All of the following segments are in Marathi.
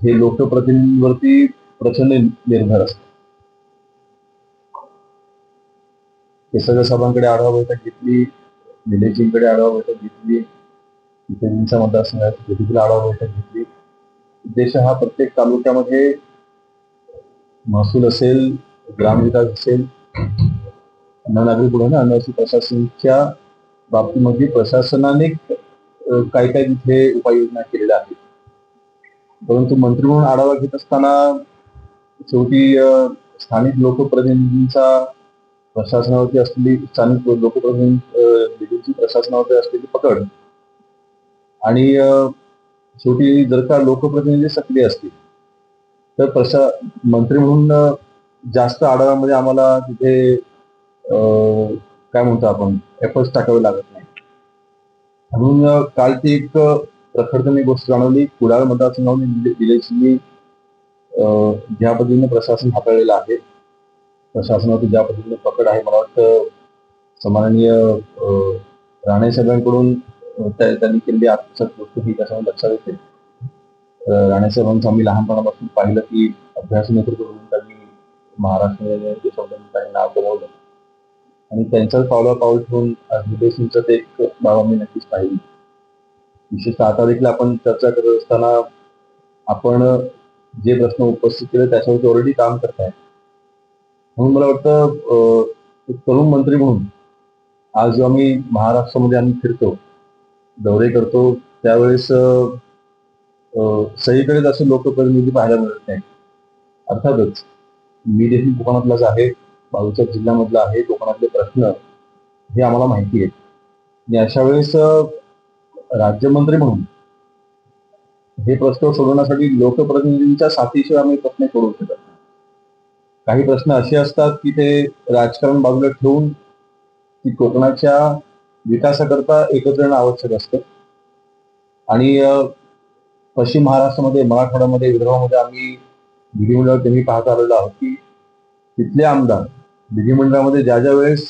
हे लोकप्रतिनिधींवरती प्रचंड निर्भर असतं. केसरकर साहेबांकडे आढावा बैठक घेतली, निलेशजींकडे आढावा बैठक घेतली, इथे मतदारसंघात देखील आढावा बैठक घेतली. उद्देश हा प्रत्येक तालुक्यामध्ये महसूल असेल, ग्रामविकास असेल, नागरी पुढे अनावश्यक प्रशासनाच्या बाबतीमध्ये प्रशासनाने काय काय तिथे उपाययोजना केलेल्या आहेत. परंतु मंत्री म्हणून आढावा घेत असताना शेवटी स्थानिक लोकप्रतिनिधींचा प्रशासनावरती असलेली स्थानिक लोकप्रतिनिधींची प्रशासनावरती असलेली पकड आणि शेवटी जर का लोकप्रतिनिधी सक्रिय असतील तर मंत्री म्हणून जास्त आढाव्यामध्ये आम्हाला तिथे काय म्हणतो आपण एफर्ट्स टाकावे लागत नाही. म्हणून कालची एक प्रखरतेने गोष्ट जाणवली. कुडाळ मतदारसंघामध्ये निलेशजींनी ज्या पद्धतीने प्रशासन हाताळलेलं आहे, प्रशासनावरती ज्या पद्धतीने पकड आहे, मला वाटतं सन्माननीय राणे साहेबांकडून त्यांनी केलेली आत्मसात गोष्ट ही त्याच्यामध्ये लक्षात येते. राणे साहेबांचं आम्ही लहानपणापासून पाहिलं की अभ्यास नेतृत्व करून त्यांनी महाराष्ट्र देशामध्ये नाव कमवलं आणि त्यांच्याच पावलावर ठेवून निलेशजींचं ते एक बाब आम्ही नक्कीच पाहिली. विशेषतः आता देखील आपण चर्चा करत असताना आपण जे प्रश्न उपस्थित केले त्याच्यावरती ऑलरेडी काम करताय. म्हणून मला वाटतं तरुण मंत्री म्हणून आज जेव्हा आम्ही महाराष्ट्रामध्ये आम्ही फिरतो, दौरे करतो, त्यावेळेस सगळीकडेच असे लोकप्रतिनिधी पाहायला मिळत नाही. अर्थातच मी देखील कोकणातलाच आहे, बाजूच्या जिल्ह्यामधला आहे. कोकणातले प्रश्न हे आम्हाला माहिती आहेत आणि अशा वेळेस राज्यमंत्री म्हणून हे प्रश्न सोडवण्यासाठी लोकप्रतिनिधींच्या साथीशिवाय आम्ही प्रश्न सोडवू शकत नाही. काही प्रश्न असे असतात की ते राजकारण बाजूला ठेवून की कोकणाच्या विकासाकरता एकत्र येणं आवश्यक असतं. आणि पश्चिम महाराष्ट्रामध्ये, मराठवाड्यामध्ये, विदर्भामध्ये आम्ही विधिमंडळात नेहमी पाहत आलेलो आहोत की तिथले आमदार विधिमंडळामध्ये ज्या ज्या वेळेस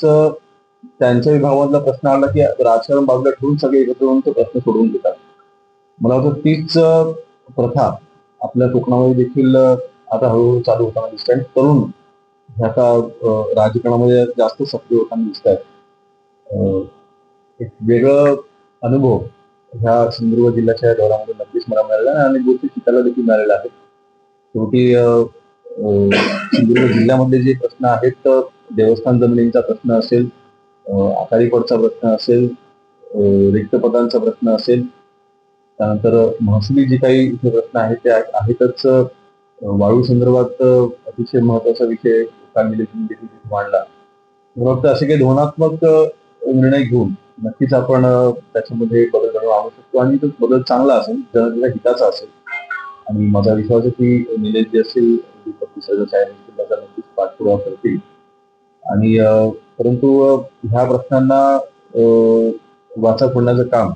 त्यांच्या विभागामधला प्रश्न आला की राजकारण बाजूला ठेवून सगळे एकत्र येऊन तो प्रश्न सोडवून घेतात. मला वाटतं तीच प्रथा आपल्या कोकणामध्ये देखील आता हळूहळू चालू होताना दिसत आहे. तरुण आता राजकारणामध्ये जास्त सक्रिय होताना दिसत आहेत. एक वेगळं अनुभव ह्या सिंधुदुर्ग जिल्ह्याच्या दौऱ्यामध्ये नक्कीच मला मिळाला आणि गोष्टी शिकायला देखील मिळालेल्या आहेत. शेवटी सिंधुदुर्ग जिल्ह्यामधले जे प्रश्न आहेत, देवस्थान जमिनींचा प्रश्न असेल, आकारीपडचा प्रश्न असेल, रिक्त पदांचा प्रश्न असेल, त्यानंतर महसुली जे काही इथे प्रश्न आहेत ते आहेतच. वाळू संदर्भात अतिशय महत्वाचा विषय देखील मांडला. मला वाटतं असे काही धोरणात्मक निर्णय घेऊन नक्कीच आपण त्याच्यामध्ये बदल घडवून आणू शकतो आणि तो बदल चांगला असेल, जनतेच्या हिताचा असेल. आणि माझा विश्वास आहे की निलेश जे असेल, दीपक विसर्जन साहेब त्याचा नक्कीच पाठपुरावा करतील. आणि परंतु ह्या प्रश्नांना वाचा फोडण्याचं काम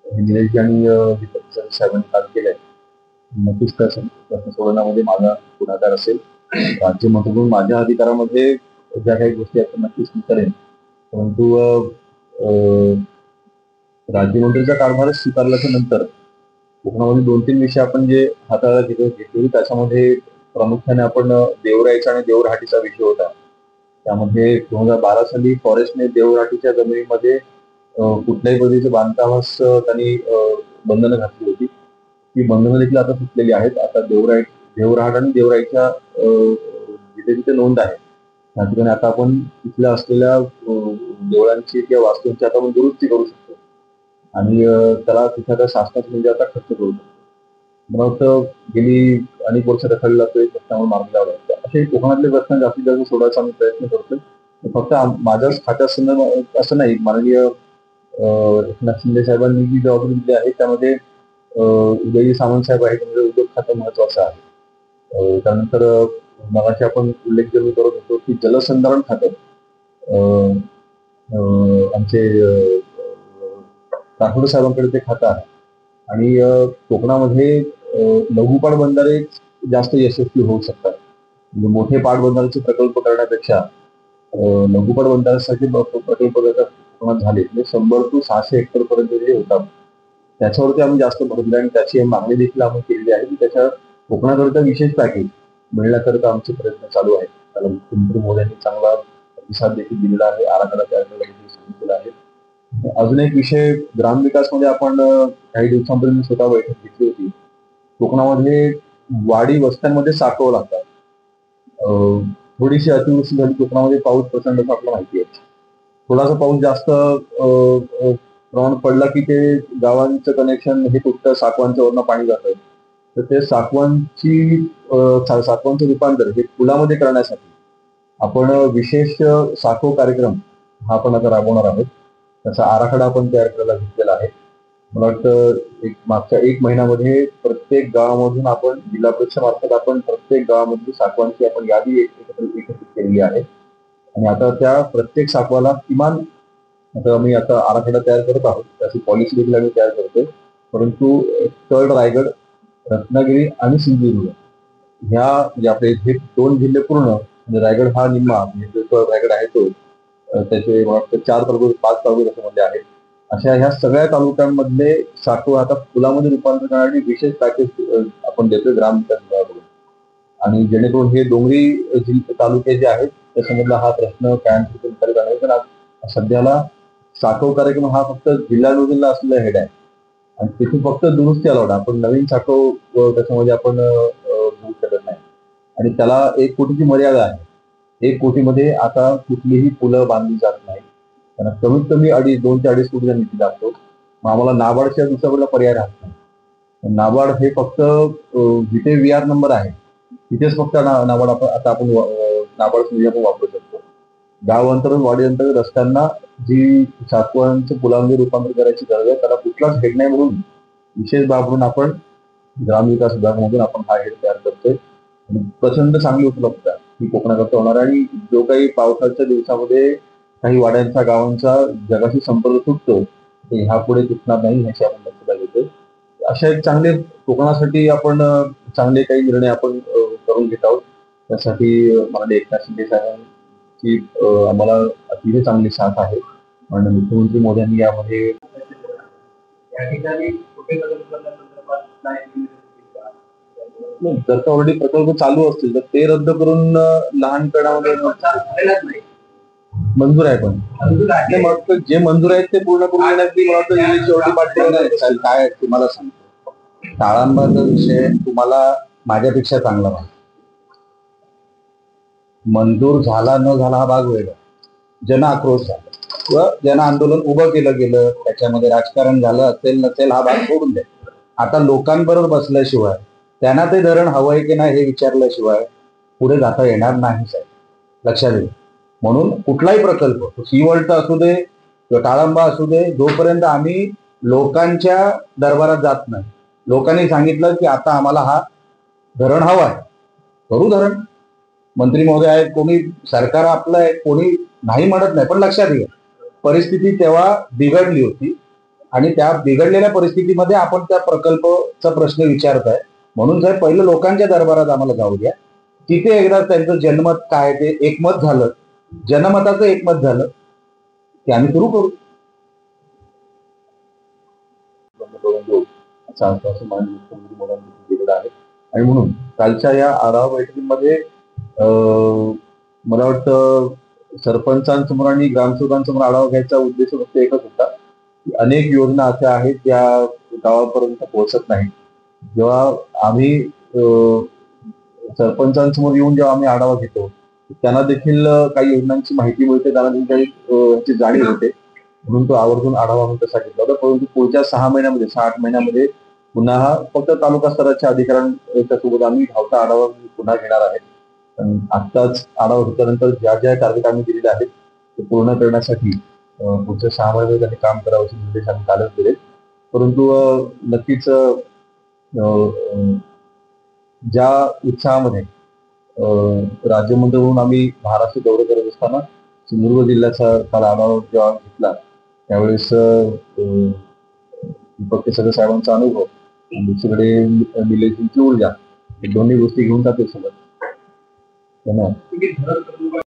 निलेश आणि दीपक विसर्जन साहेबांनी काल केलंय. नक्कीच प्रश्न सोडवण्यामध्ये माझा पुढाकार असेल. राज्यमंत्री म्हणून माझ्या अधिकारामध्ये ज्या काही गोष्टी आहेत नक्कीच मी करेन. परंतु राज्यमंत्रीचा कारभार स्वीकारल्याच्या नंतर कोकणामध्ये 2-3 विषय आपण जे हाताळायला घेतले त्याच्यामध्ये प्रामुख्याने आपण देवराईचा आणि देवरहाटीचा विषय होता. त्यामध्ये 2012 साली फॉरेस्टने देवरहाटीच्या जमिनीमध्ये कुठल्याही पद्धतीच्या बांधकामास त्यांनी बंधनं घातली होती. ती बंधनं देखील आता सुटलेली आहेत. आता देवरहाट आणि देवराईच्या जिथे जिथे नोंद आहे त्या ठिकाणी आता आपण तिथल्या असलेल्या देवळांची किंवा वास्तूंची आता आपण दुरुस्ती करू शकतो आणि त्याला तिथल्या शासनाचा म्हणजे आता खर्च करू शकतो. मला वाटतं गेली अनेक वर्ष रखडलेला तो एक प्रश्नावर मार्ग लावला होता. असे कोकणातले प्रश्न जास्तीत जास्त सोडवायचा आम्ही प्रयत्न करतोय. फक्त माझ्याच खात्यात असं नाही, माननीय एकनाथ शिंदे साहेबांनी जी जबाबदारी दिली आहे त्यामध्ये उदयजी सामंत साहेब आहेत, म्हणजे उद्योग खातं महत्वाचं आहे. त्यानंतर मगाशी आपण उल्लेख करत होतो की जलसंधारण खातं आमचे राठोड साहेबांकडे ते खातं आहे आणि कोकणामध्ये लघुपाट बंधारे जास्त यशस्वी होऊ शकतात. म्हणजे मोठे पाटबंधाऱ्याचे प्रकल्प करण्यापेक्षा लघुपाट बंधाऱ्यासाठी प्रकल्प कोकणात झाले म्हणजे 100 to 600 हेक्टर पर्यंत जे होतात त्याच्यावरती आम्ही जास्त भर दिला आणि त्याची मागणी देखील आम्ही केलेली आहे की त्याच्या कोकणाकरिता विशेष पॅकेज मिळण्याकरिता आमचे प्रयत्न चालू आहेत. त्याला मुख्यमंत्री मोदयांनी चांगला प्रतिसाद देखील दिलेला आहे, आराखडा तयार करायला देखील सांगितलेला आहे. अजून एक विषय ग्रामविकासमध्ये आपण काही दिवसांपूर्वी स्वतः बैठक घेतली होती. कोकणामध्ये वाडी वस्त्यांमध्ये साठव लागतात. थोडीशी अतिवृष्टी झाली कोकणामध्ये, पाऊस प्रचंड आपल्याला माहिती आहे. थोडासा पाऊस जास्त प्रमाणात पडला की ते गावांचं कनेक्शन हे तुटतं, साठवांच्या वरनं पाणी जातं. तर ते साठवांचं रूपांतर हे पुलामध्ये करण्यासाठी आपण विशेष साठव कार्यक्रम हा आपण आता राबवणार आहोत. त्याचा आराखडा आपण तयार करायला घेतलेला आहे. मला वाटतं मागच्या 1 महिन्यामध्ये प्रत्येक गावामधून आपण जिल्हा परिषदेमार्फत आपण प्रत्येक गावामधली साठवांची आपण यादी एकत्रित केलेली आहे. आणि आता त्या प्रत्येक साठवाला किमान आम्ही आता आराखडा तयार करत आहोत, त्याची पॉलिसी देखील आम्ही तयार करतोय. परंतु तळ रायगड, रत्नागिरी आणि सिंधुदुर्ग ह्या जे आपले हे 2 जिल्हे पूर्ण, म्हणजे रायगड हा निम्मा, म्हणजे जो रायगड आहे तो त्याचे 4 तालुके 5 तालुके त्याच्यामध्ये आहेत. अशा ह्या सगळ्या तालुक्यांमधले साठव आता पुलामध्ये रूपांतर करण्यासाठी विशेष पॅकेज आपण देतोय ग्रामविकास विभागाकडून. आणि जेणेकरून हे डोंगरी तालुके जे आहेत त्याच्यामधला हा प्रश्न कायमस्वरूपी निकाली काढण्याचा. सध्याला साठव कार्यक्रम हा फक्त जिल्हा असलेला हेड आहे आणि तिथे फक्त दुरुस्ती अलाउड. आपण नवीन साठव त्याच्यामध्ये आपण घेऊ शकत नाही आणि त्याला 1 कोटीची मर्यादा आहे. 1 कोटीमध्ये आता कुठलीही पुलं बांधली जात नाही. त्यांना कमीत कमी 2 ते 2.5 कोटीचा निधी लागतो. मग आम्हाला नाबार्डच्या दुसरा कुठला पर्याय राहत नाही. नाबार्ड हे फक्त जिथे VR नंबर आहे तिथेच फक्त नाबार्ड आता आपण नाबार्ड सुविधा आपण वापरू शकतो. गाव अंतर्गत, वाडी अंतर्गत रस्त्यांना जी साठवांचं पुलांमध्ये रूपांतर करायची गरज आहे त्याला कुठलाच हेड नाही, म्हणून विशेष बाब म्हणून आपण ग्रामविकास विभागामधून आपण हा हेड तयार करतोय. आणि प्रचंड चांगली उपलब्धता ही कोकणाकरता होणार आहे. आणि जो काही पावसाच्या दिवसामध्ये काही वाड्यांचा, गावांचा जगाशी संपर्क तुटतो ते ह्यापुढे तुटणार नाही ह्याची आपण दक्षता घेतोय. अशा एक चांगले कोकणासाठी आपण चांगले काही निर्णय आपण करून घेत आहोत. त्यासाठी माननीय एकनाथ शिंदे साहेबांची आम्हाला अतिशय चांगली साथ आहे आणि मुख्यमंत्री मोदयांनी यामध्ये या ठिकाणी जर का ऑलरेडी प्रकल्प चालू असतील तर ते रद्द करून लहानपणामध्ये मंजूर आहे. पण जे मंजूर आहेत ते पूर्ण करून देण्याची मला वाटतं काय तुम्हाला सांगतो. ताळांबाचा विषय तुम्हाला माझ्यापेक्षा चांगला माहिती. मंजूर झाला न झाला हा भाग वेगळा. जन आक्रोश झाला किंवा जन आंदोलन उभं केलं गेलं, त्याच्यामध्ये राजकारण झालं असेल नसेल हा भाग सोडून द्या. आता लोकांबरोबर बसल्याशिवाय, त्यांना ते धरण हवंय की नाही हे विचारल्याशिवाय पुढे जाता येणार नाही साहेब, लक्षात येईल. म्हणून कुठलाही प्रकल्प सी वर्ल्डचा असू दे किंवा ताळंबा असू दे, जोपर्यंत आम्ही लोकांच्या दरबारात जात नाही, लोकांनी सांगितलं की आता आम्हाला हा धरण हवा आहे, करू धरण. मंत्री महोदय आहेत, कोणी सरकार आपलं आहे, कोणी नाही म्हणत नाही. पण लक्षात घ्या, परिस्थिती तेव्हा बिघडली होती आणि त्या बिघडलेल्या परिस्थितीमध्ये आपण त्या प्रकल्पचा प्रश्न विचारताय. म्हणून साहेब पहिलं लोकांच्या दरबारात आम्हाला जाऊ द्या. तिथे एकदा त्यांचं जनमत काय ते एकमत झालं, जनमताचं एकमत झालं की आम्ही सुरू करू. असं आश्वासन माननीय मुख्यमंत्री मोदयांनी दिलेलं आहे. आणि म्हणून कालच्या या आढावा बैठकीमध्ये मला वाटतं सरपंचांसमोर आणि ग्रामसेवकांसमोर आढावा घ्यायचा उद्देश फक्त एकच होता की अनेक योजना अशा आहेत ज्या गावापर्यंत पोहोचत नाहीत. जेव्हा आम्ही सरपंचांसमोर येऊन जेव्हा आम्ही आढावा घेतो त्यांना देखील काही योजनांची माहिती मिळते, त्यांना देखील काही जाणीव होते. म्हणून तो आवर्जून आढावा म्हणून तसा घेतला होता. परंतु पुढच्या 6 महिन्यामध्ये 8 महिन्यामध्ये पुन्हा हा फक्त तालुका स्तराच्या अधिकाऱ्यांच्या सोबत आम्ही धावता आढावा पुन्हा घेणार आहे. आत्ताच आढावा घेतल्यानंतर ज्या ज्या टार्गेट आम्ही दिलेले आहेत ते पूर्ण करण्यासाठी पुढच्या 6 महिन्यामध्ये त्यांनी काम करावं असे निर्देश आम्ही कालच दिले. परंतु नक्कीच ज्या उत्साहामध्ये राज्यमंत्री म्हणून आम्ही महाराष्ट्र दौरे करत असताना सिंधुदुर्ग जिल्ह्याचा काल आढावा जेव्हा घेतला त्यावेळेस दीपक केसरकर साहेबांचा अनुभव आणि दुसरीकडे निलेशजींची ऊर्जा, दोन्ही गोष्टी घेऊन जाते सोबत.